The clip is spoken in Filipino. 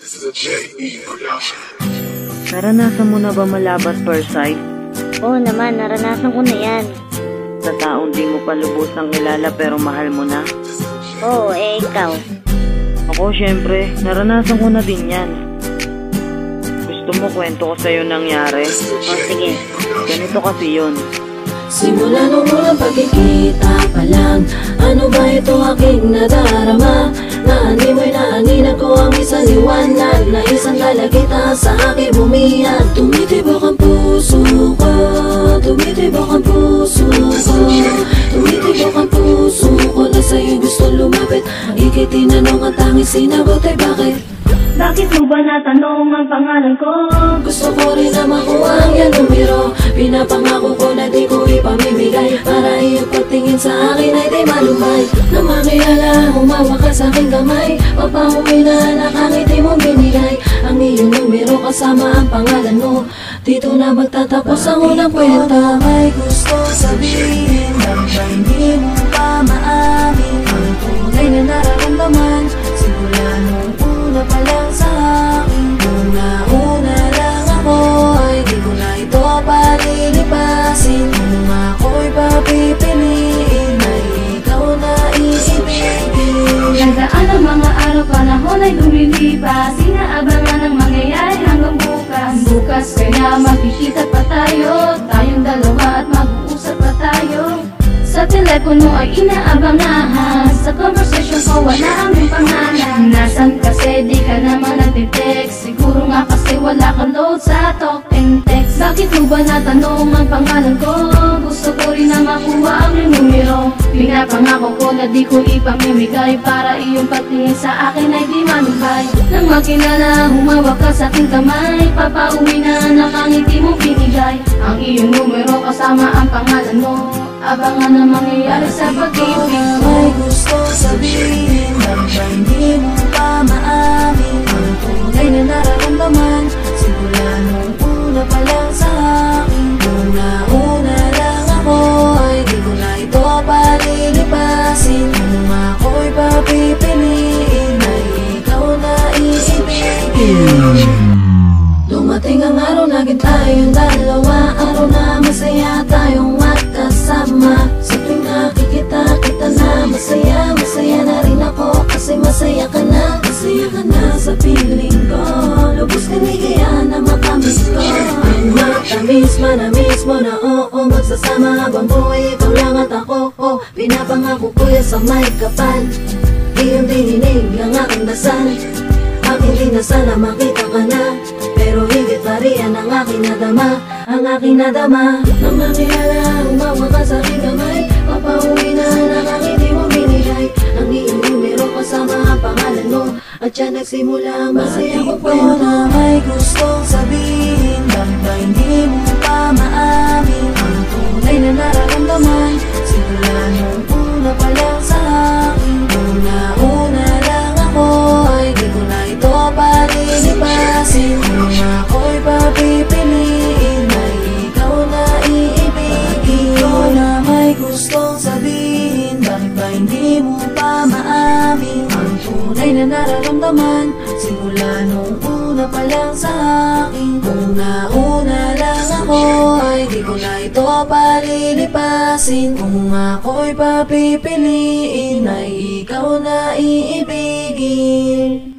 This is a J.E. production. Naranasan mo na ba malabat first sight? Oo naman, naranasan ko na yan. Sa taong di mo pa lubusang kilala pero mahal mo na? Oo, ikaw? Ako syempre, naranasan ko na din yan. Gusto mo kwento ko sa'yo nangyari? Sige. Ganito kasi yun. Simula nung unang pagkikita pa lang, ano ba ito aking nadarama? Naanimoy na aninan ko ang isang liwanag na isang lalagita sa aking bumiyag. Tumitibok ang puso ko, tumitibok ang puso ko, tumitibok ang puso ko na sa'yo gusto lumapit. Ikitinanong ang tanging sinagot ay bakit? Bakit mo ba natanong ang pangalan ko? Gusto ko rin na makuha ang iyong numero. Pinapangako ko na di ko ipamimigay, para iyong pagtingin sa akin ay di malumay. Na makilala, humawa ka sa aking kamay, papauwi na nakangiti mong binigay. Ang iyong numero kasama ang pangalan mo, dito na magtatapos ang unang kwenta. May gusto sabihin, lang ba hindi mo pa maamin ang tunay na nararamdaman? Simula nung una pa lang sa akin, una lang ako ay di ko na ito palilipasin. Kung ako'y papipiliin ay ikaw na iibigin. Nagdaan ang mga araw, panahon ay lumilipas, inaabangan ang mangyayari hanggang bukas. Bukas kaya magkikita pa tayo, tayong dalawa at mag-uusap pa tayo. Sa telepono ay inaabangahan, sa conversation ko wala aming pangalan. Nasaan kasi di ka naman nagtitext, siguro nga kasi wala kang load sa talk and text. Bakit mo ba natanong ang pangalan ko? Gusto ko rin na makuha ang iyong numero. Pinapangako ko na di ko ipamimigay, para iyong patingin sa akin ay di malubay. Nang makilala, humawak ka sa aking kamay, papauwi na nakangiti mong binigay. Ang iyong numero kasama ang pangalan mo, abangan na mangyayari sa pag-ibig mo. May gusto sabihin, lang ba hindi mo pa maamin ang tunay na nararamdaman? Simula nung una pa lang sa akin, una lang ako ay di ko na ito palilipasin. Kung ako'y papipiliin ay ikaw na iibigin. Dumating ang araw, naging tayong dalawa, araw na masaya tayong magkasama. Sa tuwing nakikita kita na masaya na rin ako, kasi masaya ka na sa piling ko. Lubos ka ligaya na makamiss ko. Ang matamis, manamis mo na oo, magsasama habang buhay, ikaw lang at ako. Pinapangako ko yan sa may kapal, iyong dininig ang aking dasal. Aking dinasal na makita ka na, pero higit pa riyan ang aking nadama, ang aking nadama. Nang makilala, umawa ka sa aking kamay, papauwi na nakangiti mo binigay. Ang iyong numero kasama ang pangalan mo, at siya nagsimula ang masaya kong kwento. May gustong sabihin, lang ba hindi mo pa maamin ang tunay na nararamdaman? Simula nung una pa lang sa akin, una lang ako ay di ko na ito palilipasin. Kung ako'y papipiliin ay ikaw na iibigin. Ikaw na may gustong sabihin, bakit ba hindi mo pa maamin ang tunay na nararamdaman? Simula nung una pa lang sa akin, una lang ako ay di ko na ito palilipasin. Kung ako'y papipiliin ay ikaw na iibigin.